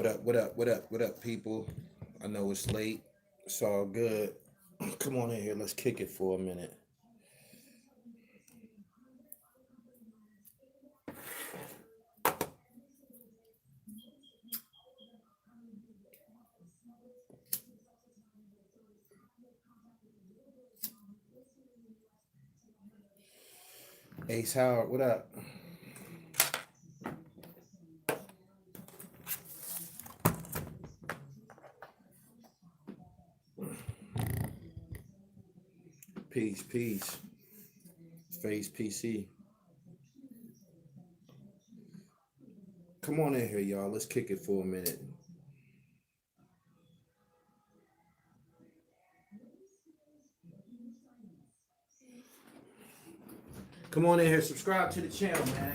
What up? What up? What up? What up, people? I know it's late. It's all good. Come on in here. Let's kick it for a minute. Ace Howard, what up? Peace, peace. Face PC. Come on in here, y'all. Let's kick it for a minute. Come on in here. Subscribe to the channel, man.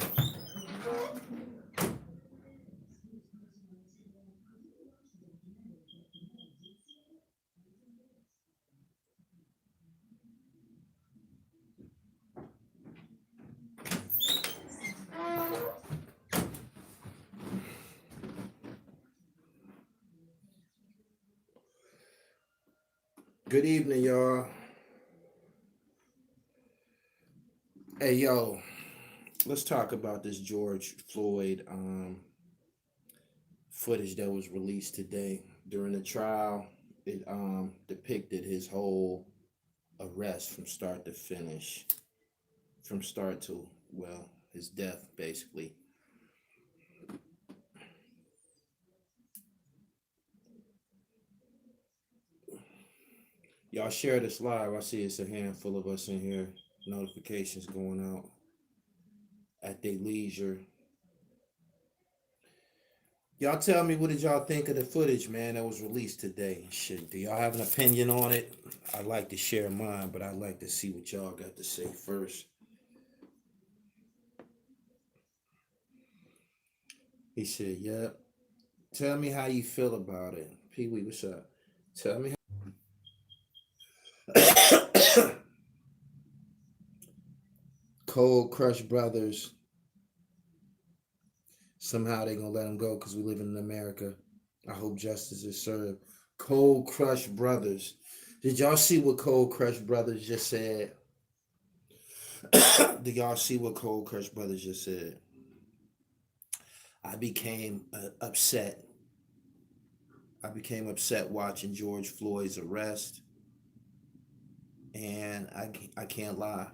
Good evening, y'all. Hey, yo. Let's talk about this George Floyd footage that was released today during the trial. It depicted his whole arrest from start to finish, from start to, well, his death, basically. Y'all share this live. I see it's a handful of us in here. Notifications going out at their leisure. Y'all tell me, what did y'all think of the footage, man, that was released today? Shit, do y'all have an opinion on it? I'd like to share mine, but I'd like to see what y'all got to say first. He said, yep. Tell me how you feel about it. Pee Wee, what's up? Tell me. Cold Crush Brothers. Somehow they gonna let him go because we live in America. I hope justice is served. Cold Crush Brothers. Did y'all see what Cold Crush Brothers just said? Did y'all see what Cold Crush Brothers just said? I became upset. I became upset watching George Floyd's arrest, and I can't lie.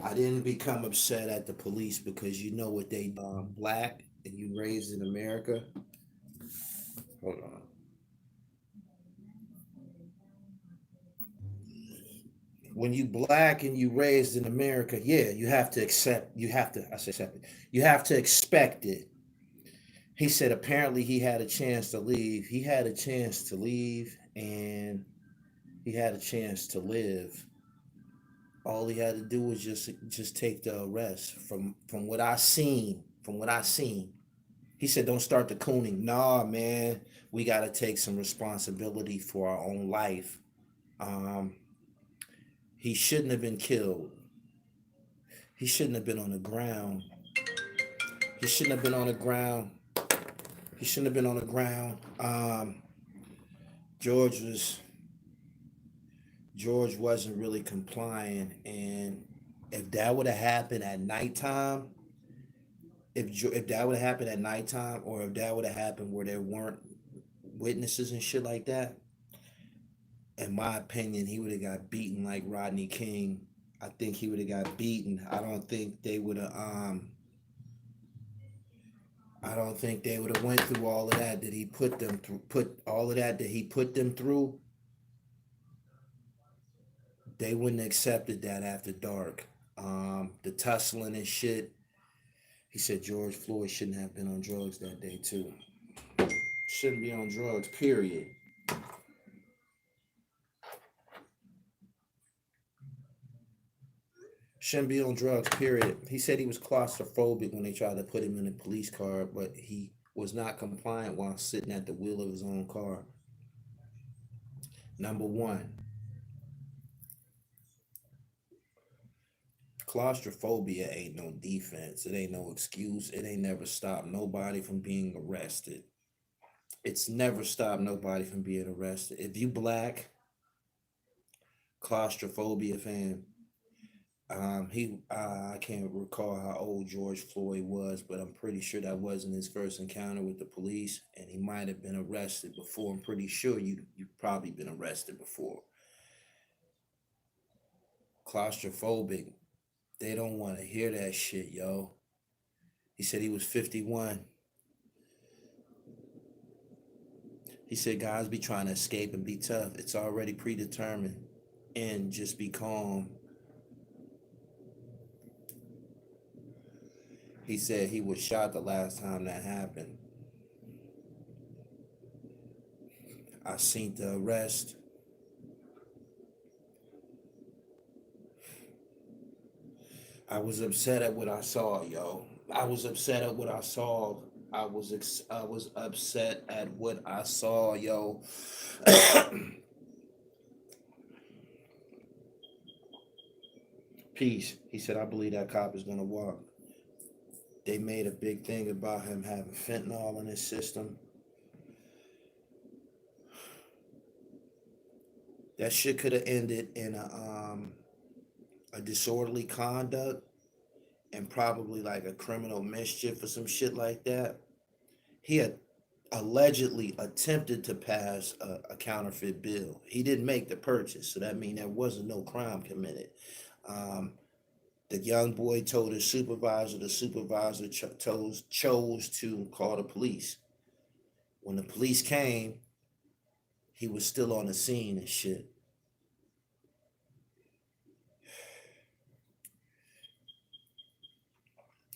I didn't become upset at the police because you know what they black and you raised in America. Hold on. When you black and you raised in America, yeah, you have to accept. You have to. I say accept it. You have to expect it. He said apparently he had a chance to leave. He had a chance to leave, and he had a chance to live. All he had to do was just take the arrest. From what I seen, he said, "Don't start the cooning." Nah, man, we got to take some responsibility for our own life. Um, he shouldn't have been killed. He shouldn't have been on the ground. He shouldn't have been on the ground. He shouldn't have been on the ground. George was George wasn't really complying, and if that would have happened at nighttime, if that would have happened at nighttime, or if that would have happened where there weren't witnesses and shit like that, in my opinion, he would have got beaten like Rodney King. I think he would have got beaten. I don't think they would have went through all of that he put them through. Put all of that he put them through. They wouldn't have accepted that after dark. The tussling and shit. He said George Floyd shouldn't have been on drugs that day too. Shouldn't be on drugs, period. Shouldn't be on drugs, period. He said he was claustrophobic when they tried to put him in a police car, but he was not compliant while sitting at the wheel of his own car. Number one, claustrophobia ain't no defense. It ain't no excuse. It ain't never stopped nobody from being arrested. It's never stopped nobody from being arrested. If you black, claustrophobia fan, I can't recall how old George Floyd was, but I'm pretty sure that wasn't his first encounter with the police, and he might have been arrested before. I'm pretty sure you've probably been arrested before. Claustrophobic, they don't want to hear that shit, yo. He said he was 51. He said guys be trying to escape and be tough. It's already predetermined, and just be calm. He said he was shot the last time that happened. I seen the arrest. I was upset at what I saw, yo. I was upset at what I saw. I was upset at what I saw, yo. Peace. He said, I believe that cop is gonna walk. They made a big thing about him having fentanyl in his system. That shit could have ended in a disorderly conduct and probably like a criminal mischief or some shit like that. He had allegedly attempted to pass a counterfeit bill. He didn't make the purchase, so that means there wasn't no crime committed. Um, the young boy told his supervisor. The supervisor chose to call the police. When the police came, he was still on the scene and shit.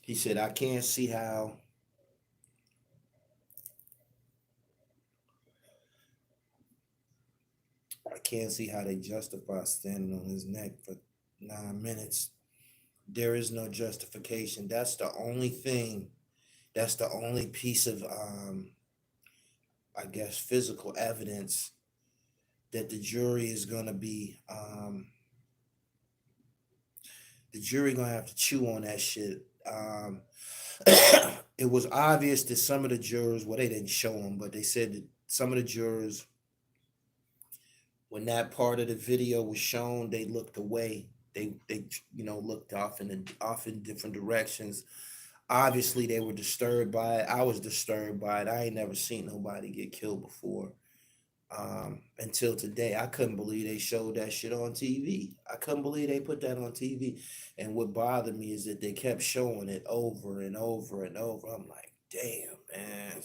He said, I can't see how they justify standing on his neck for 9 minutes. There is no justification. That's the only thing. That's the only piece of, I guess, physical evidence that the jury is gonna be. The jury gonna have to chew on that shit. It was obvious that some of the jurors, well, they didn't show them, but they said that some of the jurors, when that part of the video was shown, they looked away. They looked off in different directions. Obviously, they were disturbed by it. I was disturbed by it. I ain't never seen nobody get killed before. Until today, I couldn't believe they showed that shit on TV. I couldn't believe they put that on TV. And what bothered me is that they kept showing it over and over and over. I'm like, damn, man.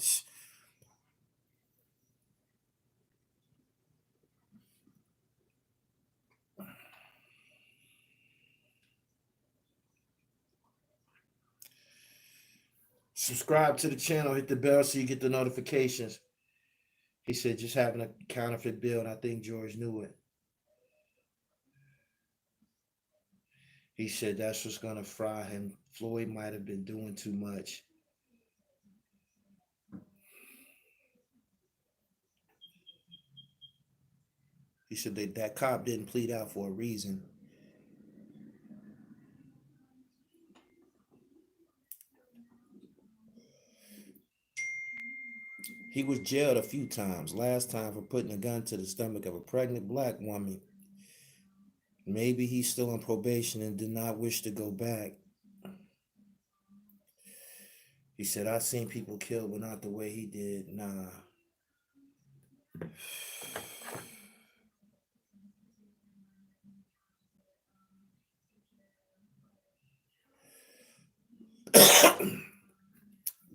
Subscribe to the channel, hit the bell so you get the notifications. He said just having a counterfeit bill, and I think George knew it. He said that's what's gonna fry him. Floyd might have been doing too much. He said that cop didn't plead out for a reason. He was jailed a few times. Last time for putting a gun to the stomach of a pregnant black woman. Maybe he's still on probation and did not wish to go back. He said, I've seen people killed, but not the way he did. Nah.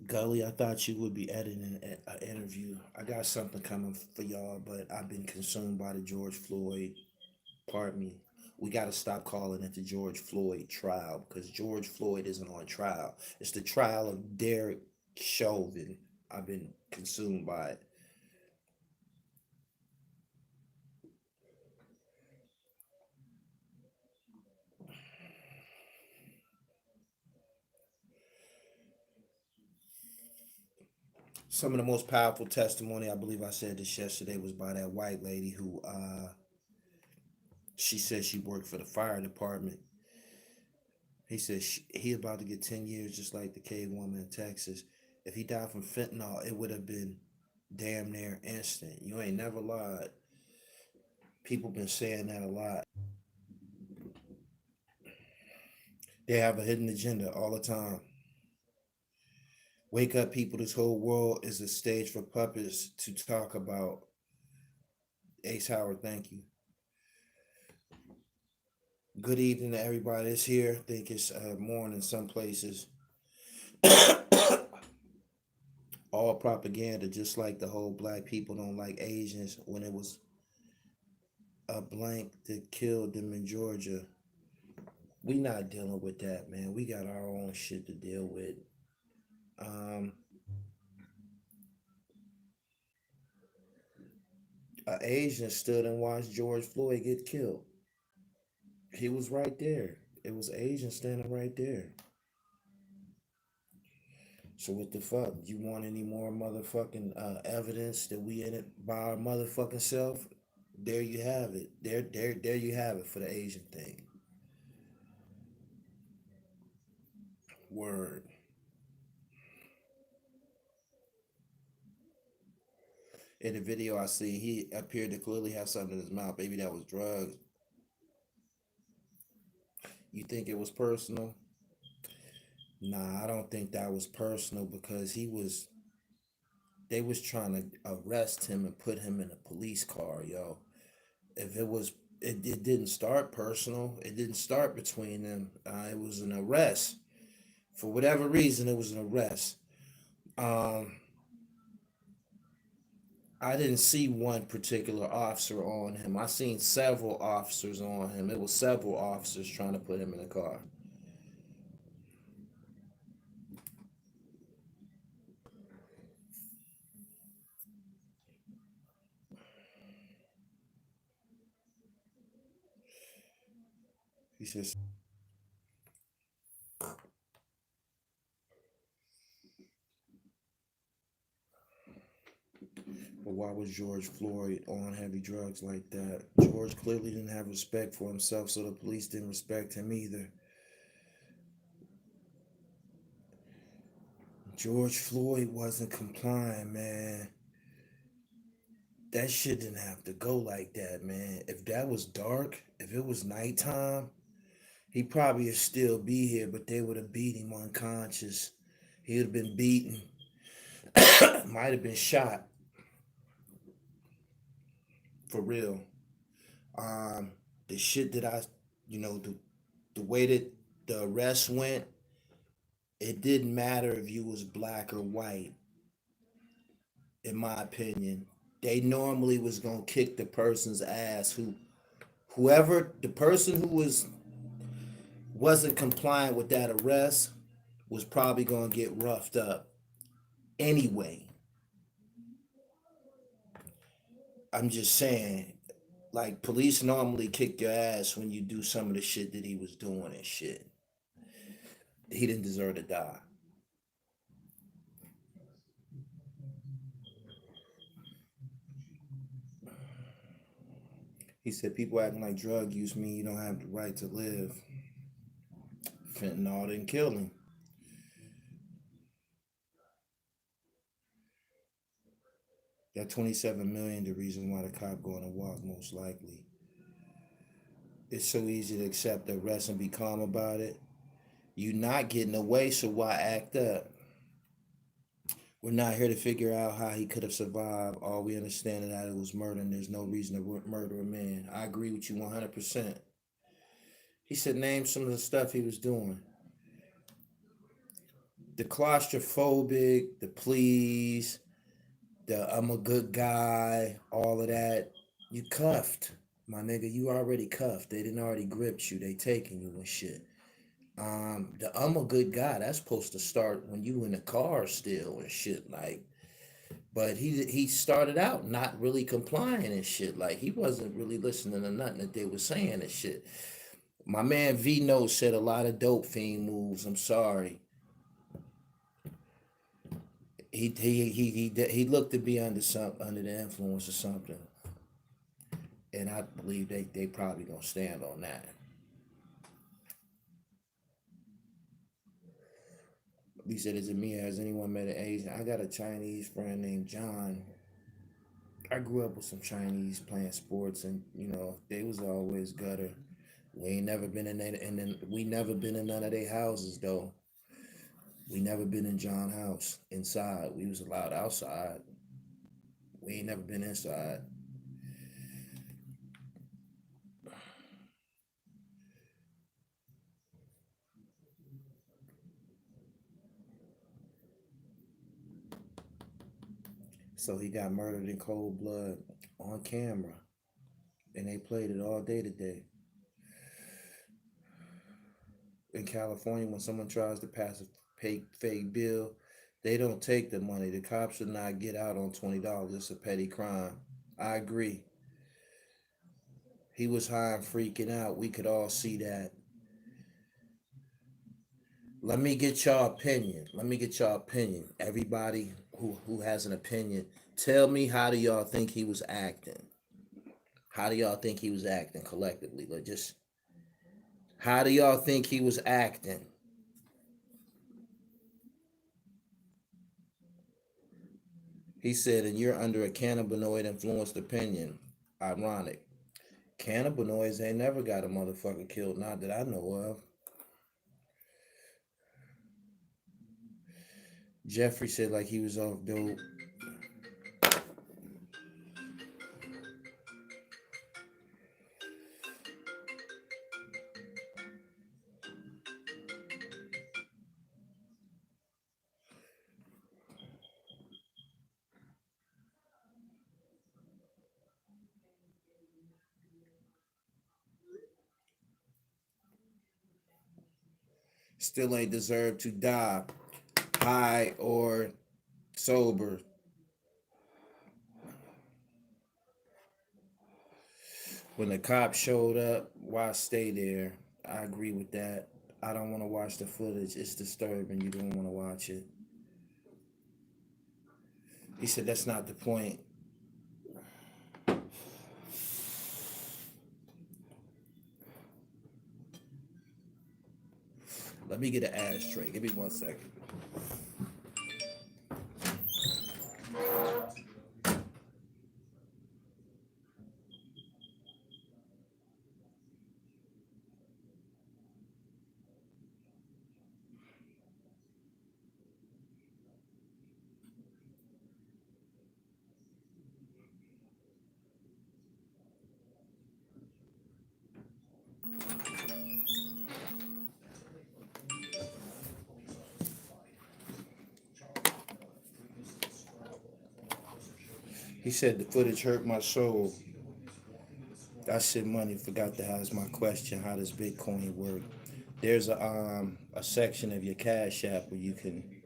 Gully, I thought you would be editing an interview. I got something coming for y'all, but I've been consumed by the George Floyd. Pardon me. We got to stop calling it the George Floyd trial because George Floyd isn't on trial. It's the trial of Derek Chauvin. I've been consumed by it. Some of the most powerful testimony, I believe I said this yesterday, was by that white lady who she said she worked for the fire department. He said he about to get 10 years just like the cave woman in Texas. If he died from fentanyl, it would have been damn near instant. You ain't never lied. People been saying that a lot. They have a hidden agenda all the time. Wake up, people. This whole world is a stage for puppets to talk about. Ace Howard, thank you. Good evening to everybody that's here. I think it's morning some places. All propaganda, just like the whole black people don't like Asians when it was a blank that killed them in Georgia. We not dealing with that, man. We got our own shit to deal with. Um, an Asian stood and watched George Floyd get killed. He was right there. It was Asian standing right there. So what the fuck? You want any more motherfucking evidence that we in it by our motherfucking self? There you have it. There you have it for the Asian thing. Word. In the video I see, he appeared to clearly have something in his mouth. Maybe that was drugs. You think it was personal? Nah, I don't think that was personal because they was trying to arrest him and put him in a police car, yo. If it was, it didn't start personal. It didn't start between them. It was an arrest. For whatever reason, it was an arrest. Um, I didn't see one particular officer on him. I seen several officers on him. It was several officers trying to put him in the car. He says, but why was George Floyd on heavy drugs like that? George clearly didn't have respect for himself, so the police didn't respect him either. George Floyd wasn't complying, man. That shit didn't have to go like that, man. If that was dark, if it was nighttime, he probably would still be here, but they would have beat him unconscious. He would have been beaten, might have been shot for real. Um, the shit that the way that the arrest went, it didn't matter if you was black or white. In my opinion, they normally was gonna kick the person's ass whoever the person who wasn't compliant with that arrest was probably gonna get roughed up anyway. I'm just saying, like police normally kick your ass when you do some of the shit that he was doing and shit. He didn't deserve to die. He said people acting like drug use mean you don't have the right to live. Fentanyl didn't kill him. That 27 million, the reason why the cop going to walk most likely. It's so easy to accept the arrest and be calm about it. You not getting away, so why act up? We're not here to figure out how he could have survived. All we understand is that it was murder and there's no reason to murder a man. I agree with you 100%. He said name some of the stuff he was doing. The claustrophobic, the please, the I'm a good guy, all of that. You cuffed. My nigga, you already cuffed. They didn't already gripped you. They taking you and shit. The I'm a good guy, that's supposed to start when you in the car still and shit. Like, but he started out not really complying and shit. Like he wasn't really listening to nothing that they were saying and shit. My man V Note said a lot of dope fiend moves. I'm sorry. He looked to be under the influence or something, and I believe they probably gonna stand on that. He said, "Is it me? Has anyone met an Asian? I got a Chinese friend named John. I grew up with some Chinese playing sports, and they was always gutter. We ain't never been in that, and then we never been in none of their houses though. We never been in John house inside. We was allowed outside. We ain't never been inside. So he got murdered in cold blood on camera, and they played it all day today. In California, when someone tries to pass a fake bill, they don't take the money. The cops should not get out on $20. It's a petty crime. I agree. He was high and freaking out. We could all see that. Let me get your opinion. Let me get your opinion. Everybody who has an opinion, tell me, how do y'all think he was acting? How do y'all think he was acting collectively? Like, just how do y'all think he was acting? He said, and you're under a cannabinoid influenced opinion. Ironic. Cannabinoids ain't never got a motherfucker killed, not that I know of. Jeffrey said like he was off dope. Still ain't deserved to die, high or sober. When the cops showed up, why stay there? I agree with that. I don't want to watch the footage. It's disturbing. You don't want to watch it. He said that's not the point. Let me get an ashtray. Give me 1 second. He said the footage hurt my soul. I said money. Forgot to ask my question. How does Bitcoin work? There's a section of your Cash App where you can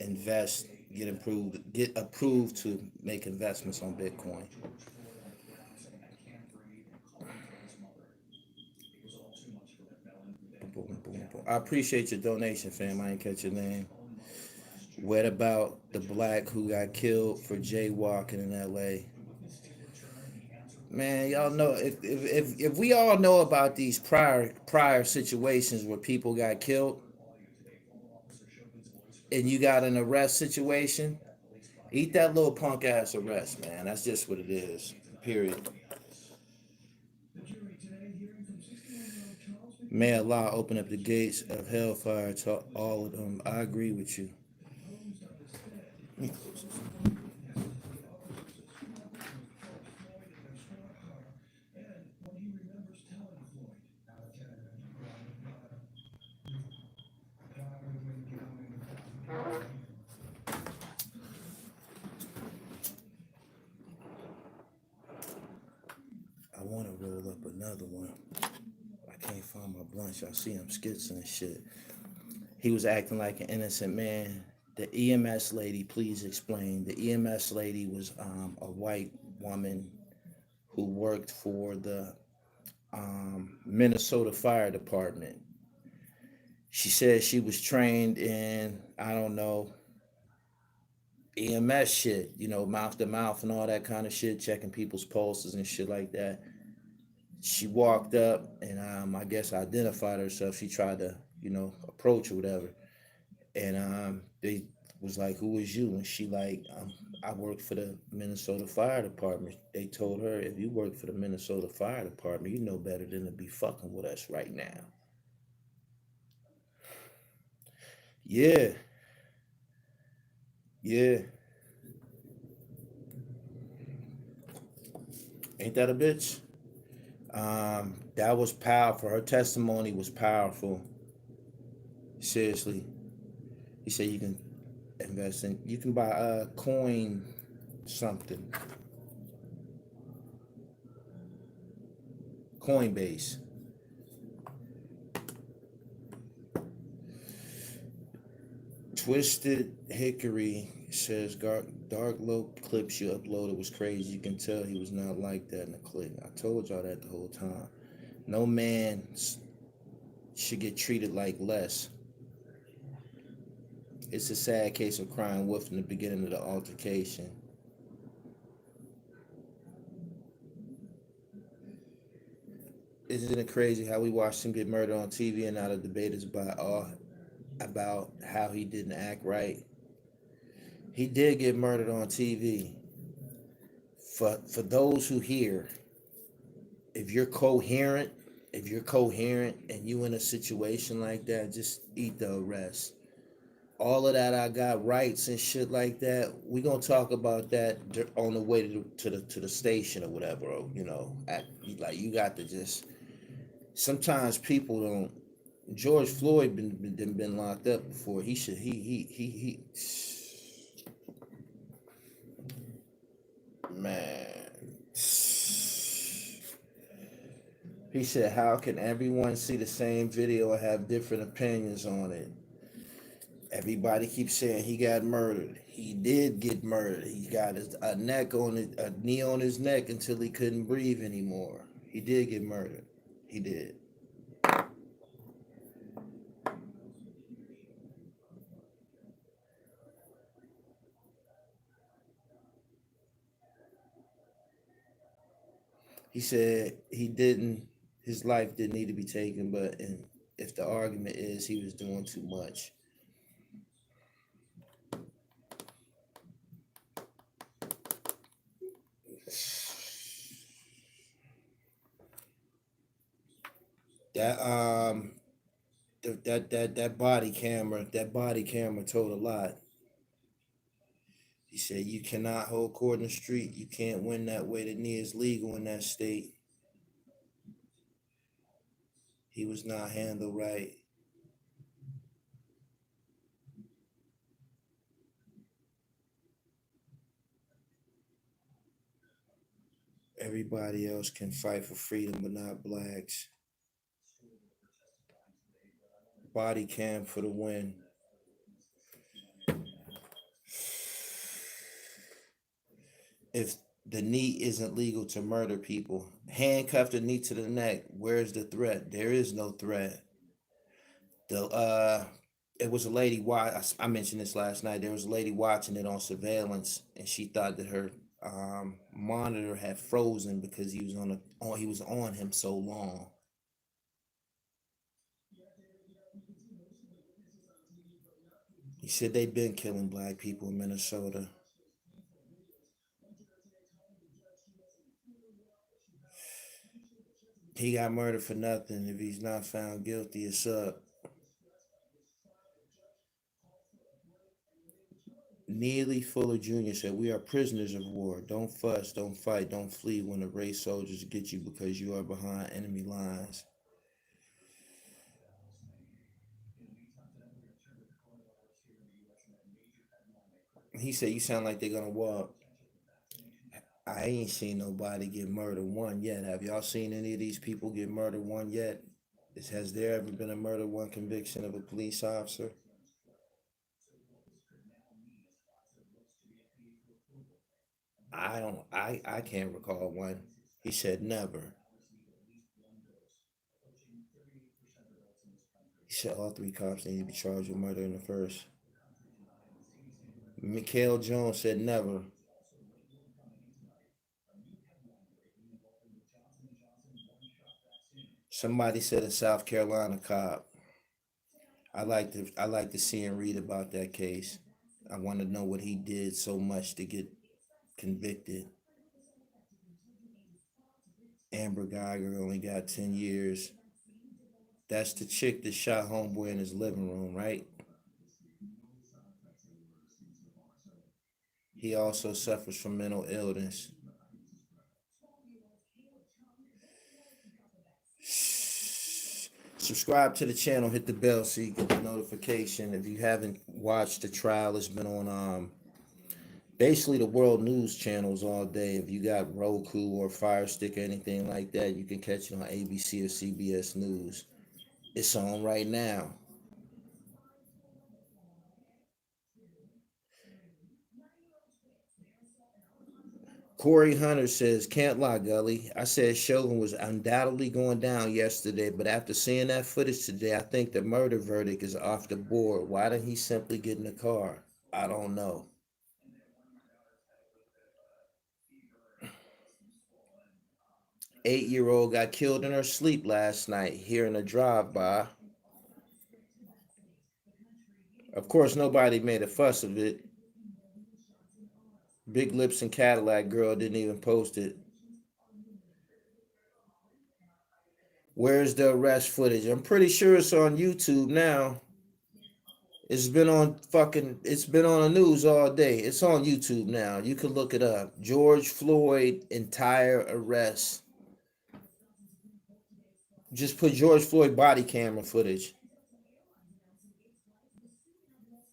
invest, get approved to make investments on Bitcoin. Boom, boom, boom. I appreciate your donation, fam. I ain't catch your name. What about the black who got killed for jaywalking in LA? Man, y'all know, if we all know about these prior situations where people got killed and you got an arrest situation, eat that little punk ass arrest, man. That's just what it is. Period. May Allah open up the gates of hellfire to all of them. I agree with you. I want to roll up another one. I can't find my blunt. Y'all see him skitzing and shit. He was acting like an innocent man. The EMS lady, please explain. The EMS lady was a white woman who worked for the Minnesota Fire Department. She said she was trained in, I don't know, EMS shit, mouth to mouth and all that kind of shit, checking people's pulses and shit like that. She walked up and I guess identified herself. She tried to, approach or whatever. And they was like, "Who is you?" And she like, "I work for the Minnesota Fire Department." They told her, "If you work for the Minnesota Fire Department, you know better than to be fucking with us right now." Yeah, yeah. Ain't that a bitch? That was powerful. Her testimony was powerful. Seriously, he said you can invest in, you can buy a coin something, Coinbase. Twisted Hickory says dark low clips you uploaded was crazy. You can tell he was not like that in the clip. I told y'all that the whole time. No man should get treated like less. It's a sad case of crying wolf in the beginning of the altercation. Isn't it crazy how we watched him get murdered on TV and now the debate is about how he didn't act right? He did get murdered on TV. For those who hear, if you're coherent, and you in a situation like that, just eat the arrest. All of that, I got rights and shit like that. We gonna talk about that on the way to the station or whatever. Or, like you got to just. Sometimes people don't. George Floyd been locked up before. He should he man. He said, "How can everyone see the same video and have different opinions on it? Everybody keeps saying he got murdered. He did get murdered. He got a knee on his neck until he couldn't breathe anymore. He did get murdered. He did." He said he didn't. His life didn't need to be taken, but and if the argument is he was doing too much, that that body camera told a lot. He said you cannot hold court in the street. You can't win that way. The knee is legal in that state. He was not handled right. Everybody else can fight for freedom, but not blacks. Body cam for the win. If the knee isn't legal to murder people, handcuff the knee to the neck. Where's the threat? There is no threat. The it was a lady. Why I mentioned this last night. There was a lady watching it on surveillance, and she thought that her monitor had frozen because he was on him so long. He said they've been killing black people in Minnesota. He got murdered for nothing. If he's not found guilty, it's up. Neely Fuller Jr. said, "We are prisoners of war. Don't fuss, don't fight, don't flee when the race soldiers get you because you are behind enemy lines." He said, "You sound like they're gonna walk." I ain't seen nobody get murdered one yet. Have y'all seen any of these people get murdered one yet? Has there ever been a murder one conviction of a police officer? I don't. I can't recall one. He said never. He said all three cops need to be charged with murder in the first. Mikhail Jones said never. Somebody said a South Carolina cop. I like to see and read about that case. I want to know what he did so much to get convicted. Amber Geiger only got 10 years. That's the chick that shot homeboy in his living room, right? He also suffers from mental illness. Subscribe to the channel, hit the bell so you get the notification. If you haven't watched the trial, it's been on basically the world news channels all day. If you got Roku or Fire Stick or anything like that, you can catch it on ABC or CBS News. It's on right now. Corey Hunter says, can't lie, Gully. I said Chauvin was undoubtedly going down yesterday, but after seeing that footage today, I think the murder verdict is off the board. Why didn't he simply get in the car? I don't know. 8-year-old got killed in her sleep last night here in a drive-by. Of course, nobody made a fuss of it. Big Lips and Cadillac girl didn't even post it. Where's the arrest footage? I'm pretty sure it's on YouTube now. It's been on the news all day. It's on YouTube now. You can look it up. George Floyd entire arrest. Just put George Floyd body camera footage.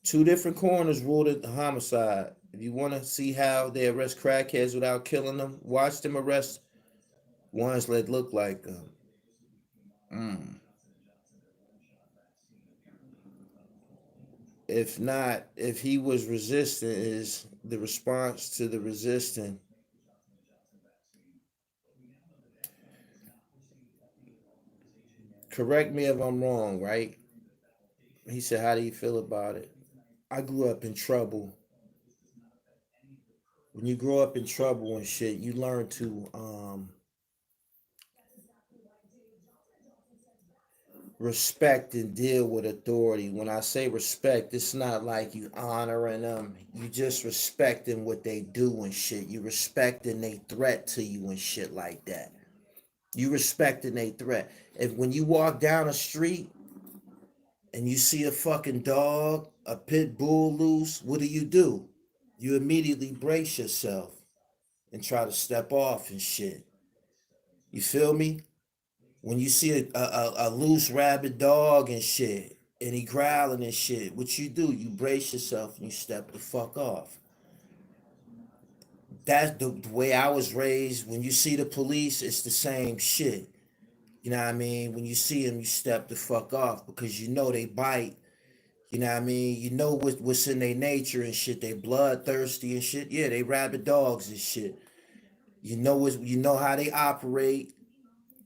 2 different coroners ruled it a homicide. If you want to see how they arrest crackheads without killing them, watch them arrest ones that look like them. If not, if he was resistant, is the response to the resistant. Correct me if I'm wrong, right? He said, how do you feel about it? I grew up in trouble. When you grow up in trouble and shit, you learn to respect and deal with authority. When I say respect, it's not like you honoring them. You just respecting what they do and shit. You respecting they threat to you and shit like that. You respecting they threat. If when you walk down a street and you see a fucking dog, a pit bull loose, what do? You immediately brace yourself and try to step off and shit. You feel me? When you see a loose rabid dog and shit, and he growling and shit, what you do? You brace yourself and you step the fuck off. That's the way I was raised. When you see the police, it's the same shit. You know what I mean? When you see them, you step the fuck off because you know they bite. You know what I mean? You know what's in their nature and shit. They bloodthirsty and shit. Yeah, they rabid dogs and shit. You know how they operate,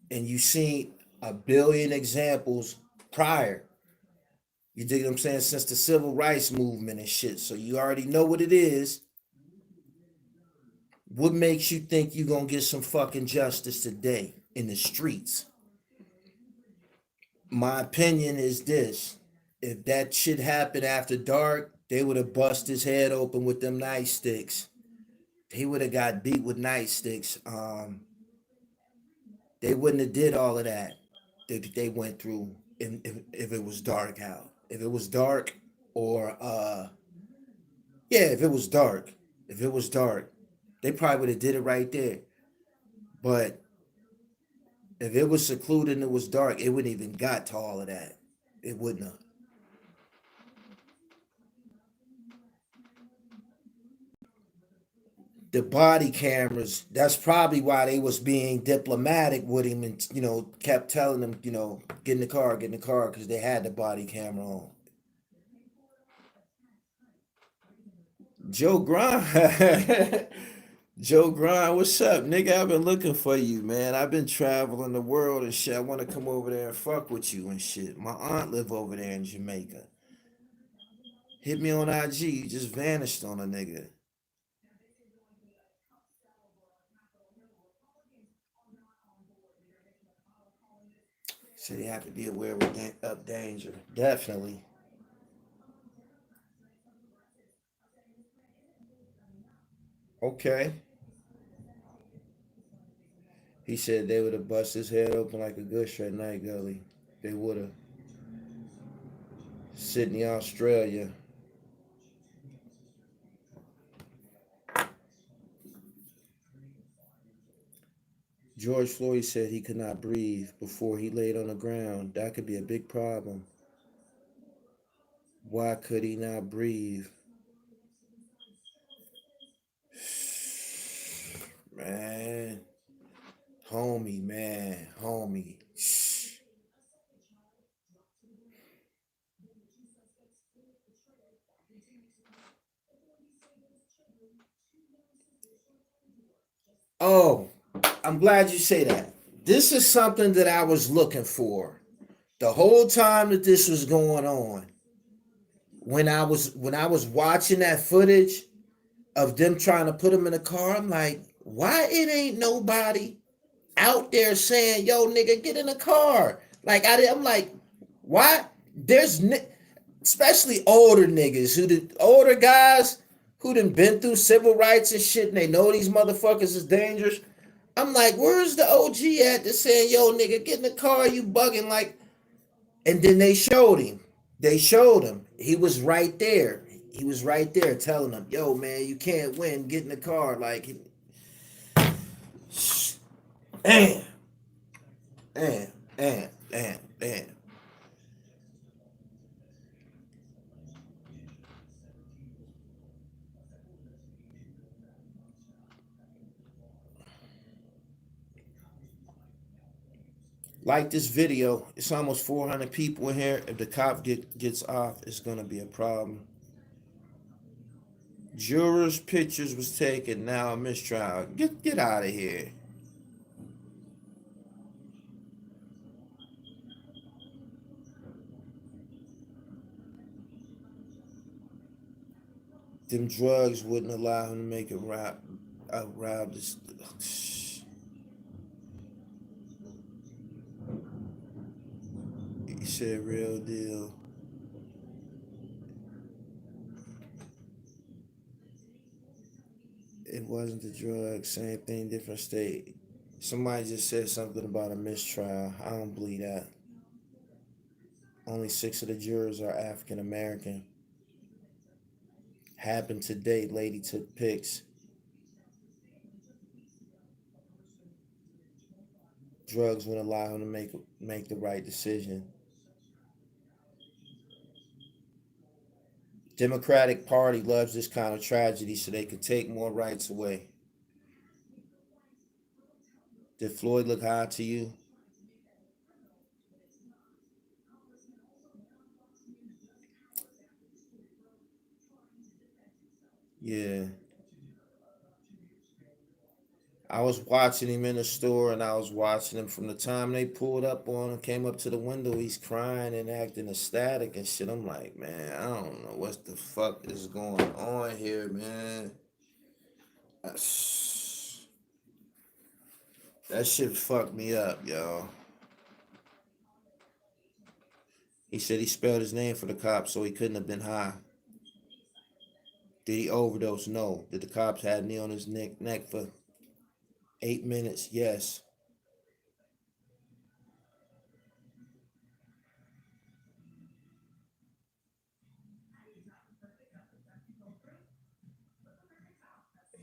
and you seen a billion examples prior. You dig what I'm saying? Since the civil rights movement and shit. So you already know what it is. What makes you think you're gonna get some fucking justice today in the streets? My opinion is this. If that shit happened after dark, they would have bust his head open with them nightsticks. He would have got beat with nightsticks. They wouldn't have did all of that they went through if it was dark out. If it was dark, or yeah, if it was dark, they probably would have did it right there. But if it was secluded and it was dark, it wouldn't even got to all of that. It wouldn't have. The body cameras, that's probably why they was being diplomatic with him and kept telling him, get in the car, because they had the body camera on. Joe Grind. Joe Grind, what's up, nigga? I've been looking for you, man. I've been traveling the world and shit. I want to come over there and fuck with you and shit. My aunt live over there in Jamaica. Hit me on IG. You just vanished on a nigga. So you have to be aware of up danger. Definitely. Okay. He said they would have bust his head open like a good that night, Gully. They would have. Sydney, Australia. George Floyd said he could not breathe before he laid on the ground. That could be a big problem. Why could he not breathe? Man, homie. Oh, I'm glad you say that. This is something that I was looking for the whole time that this was going on. When I was watching that footage of them trying to put him in a car, I'm like, why it ain't nobody out there saying, "Yo, nigga, get in the car"? Like I'm like, why? There's especially older niggas older guys who done been through civil rights and shit, and they know these motherfuckers is dangerous. I'm like, where's the OG at that's saying, "Yo, nigga, get in the car, you bugging"? Like, and then they showed him. They showed him. He was right there. He was right there telling them, "Yo, man, you can't win. Get in the car." Like, damn, damn. Like this video, it's almost 400 people in here. If the cop gets off, it's gonna be a problem. Jurors' pictures was taken. Now a mistrial. Get out of here. Them drugs wouldn't allow him to make a route. He said, "Real deal." It wasn't the drugs. Same thing, different state. Somebody just said something about a mistrial. I don't believe that. Only 6 of the jurors are African American. Happened today. Lady took pics. Drugs wouldn't allow him to make the right decision. Democratic Party loves this kind of tragedy so they can take more rights away. Did Floyd look high to you? Yeah. I was watching him in the store and I was watching him from the time they pulled up on him, came up to the window, he's crying and acting ecstatic and shit. I'm like, man, I don't know what the fuck is going on here, man. That shit fucked me up, yo. He said he spelled his name for the cops, so he couldn't have been high. Did he overdose? No. Did the cops have knee on his neck for 8 minutes? Yes.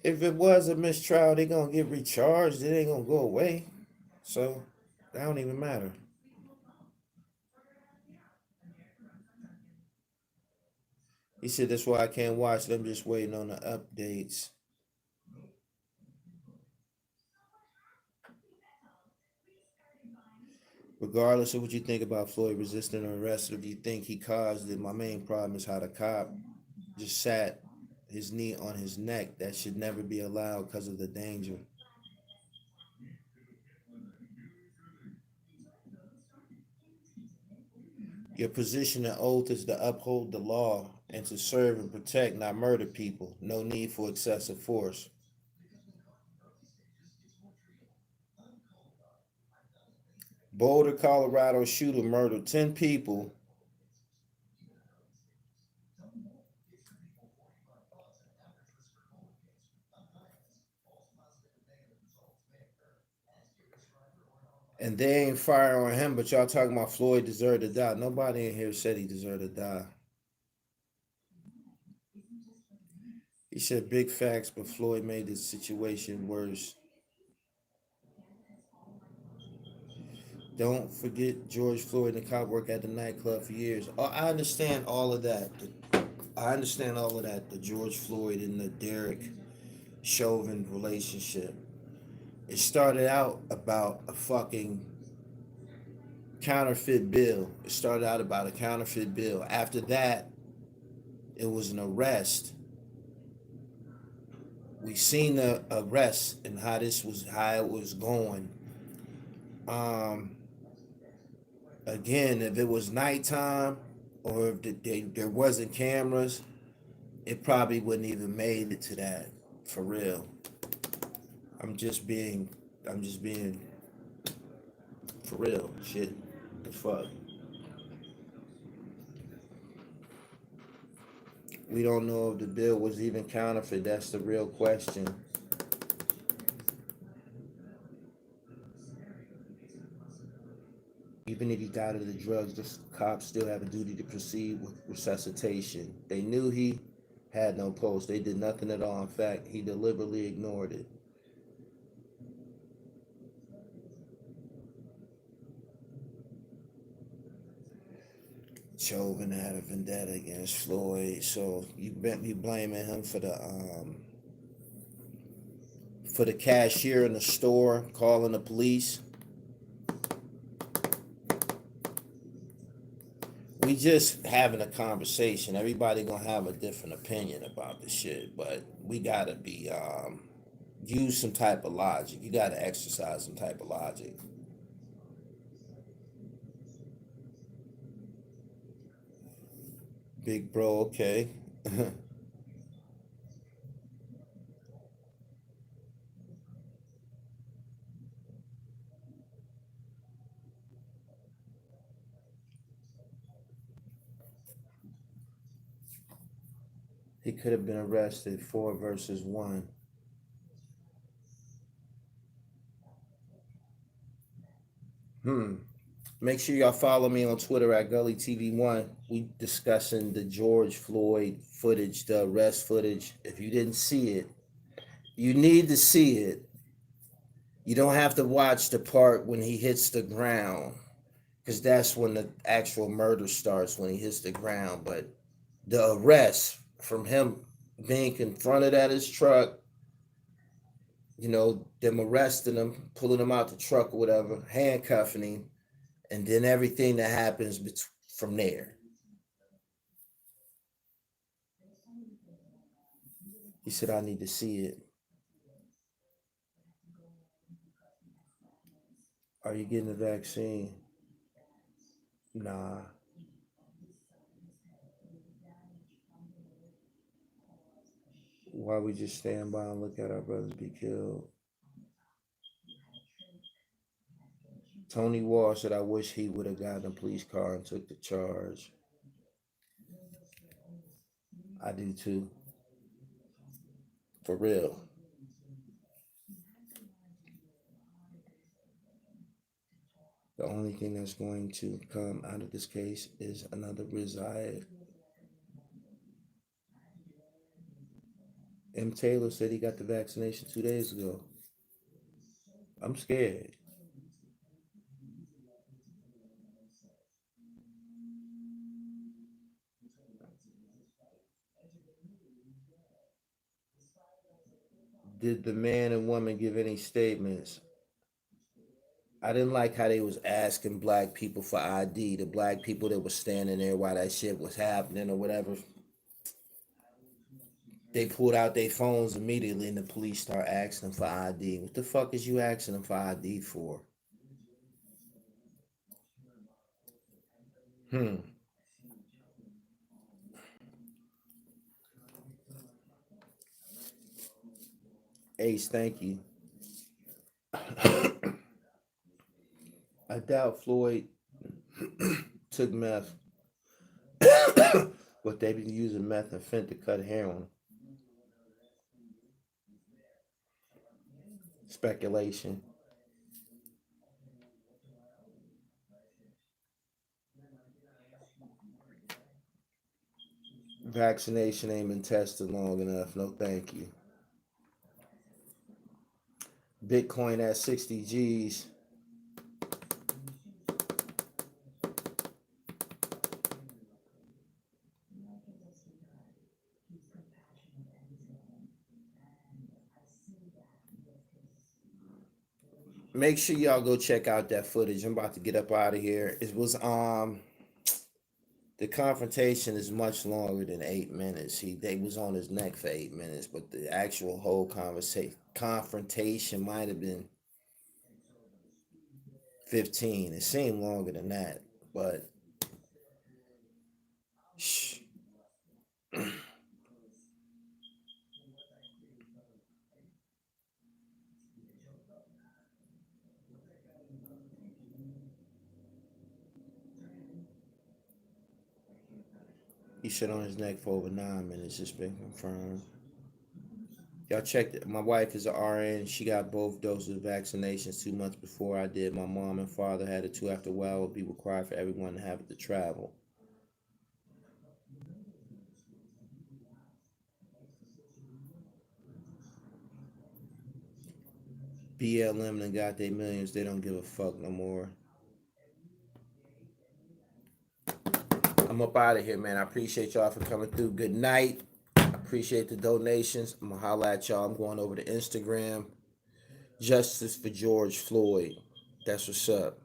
If it was a mistrial, they gonna get recharged. It ain't gonna go away. So that don't even matter. He said that's why I can't watch them. Just waiting on the updates. Regardless of what you think about Floyd resisting arrest, or if you think he caused it, my main problem is how the cop just sat his knee on his neck. That should never be allowed because of the danger. Your position and oath is to uphold the law and to serve and protect, not murder people. No need for excessive force. Boulder, Colorado shooter murdered 10 people. And they ain't fire on him, but y'all talking about Floyd deserved to die. Nobody in here said he deserved to die. He said big facts, but Floyd made the situation worse. Don't forget George Floyd and the cop worked at the nightclub for years. Oh, I understand all of that. I understand all of that. The George Floyd and the Derek Chauvin relationship. It started out about a fucking counterfeit bill. It started out about a counterfeit bill. After that, it was an arrest. We seen the arrest and how it was going. Um, Again, if it was nighttime or if there wasn't cameras, it probably wouldn't even made it to that. For real. I'm just being I'm just being for real. Shit. The fuck. We don't know if the bill was even counterfeit. That's the real question. Even if he died of the drugs, the cops still have a duty to proceed with resuscitation. They knew he had no pulse. They did nothing at all. In fact, he deliberately ignored it. Chauvin had a vendetta against Floyd, so you be blaming him for the cashier in the store calling the police. We just having a conversation. Everybody gonna have a different opinion about the shit, but we gotta be use some type of logic. You gotta exercise some type of logic. Big bro, okay. He could have been arrested 4 versus 1. Hmm. Make sure y'all follow me on Twitter at Gully TV1. We discussing the George Floyd footage, the arrest footage. If you didn't see it, you need to see it. You don't have to watch the part when he hits the ground, because that's when the actual murder starts, when he hits the ground. But the arrest from him being confronted at his truck, them arresting him, pulling him out the truck or whatever, handcuffing him, and then everything that happens from there. He said, I need to see it. Are you getting the vaccine? Nah. Why we just stand by and look at our brothers be killed? Tony Wall said, I wish he would have gotten a police car and took the charge. I do too. For real. The only thing that's going to come out of this case is another reside. M. Taylor said he got the vaccination 2 days ago. I'm scared. Did the man and woman give any statements? I didn't like how they was asking black people for ID. The black people that was standing there while that shit was happening or whatever. They pulled out their phones immediately and the police start asking them for ID. What the fuck is you asking them for ID for? Hmm. Ace, thank you. I doubt Floyd took meth, but they been using meth and fent to cut heroin. Speculation. Vaccination ain't been tested long enough. No, thank you. Bitcoin at 60 G's. Make sure y'all go check out that footage. I'm about to get up out of here. It was the confrontation is much longer than 8 minutes. They was on his neck for 8 minutes, but the actual whole confrontation might have been 15. It seemed longer than that, but shh. He shit on his neck for over 9 minutes. It's been confirmed. Y'all checked it. My wife is an RN. She got both doses of vaccinations 2 months before I did. My mom and father had it too. After a while, it would be required for everyone to have it to travel. BLM and got their millions. They don't give a fuck no more. I'm up out of here, man. I appreciate y'all for coming through. Good night. I appreciate the donations. I'm gonna holla at y'all. I'm going over to Instagram. Justice for George Floyd. That's what's up.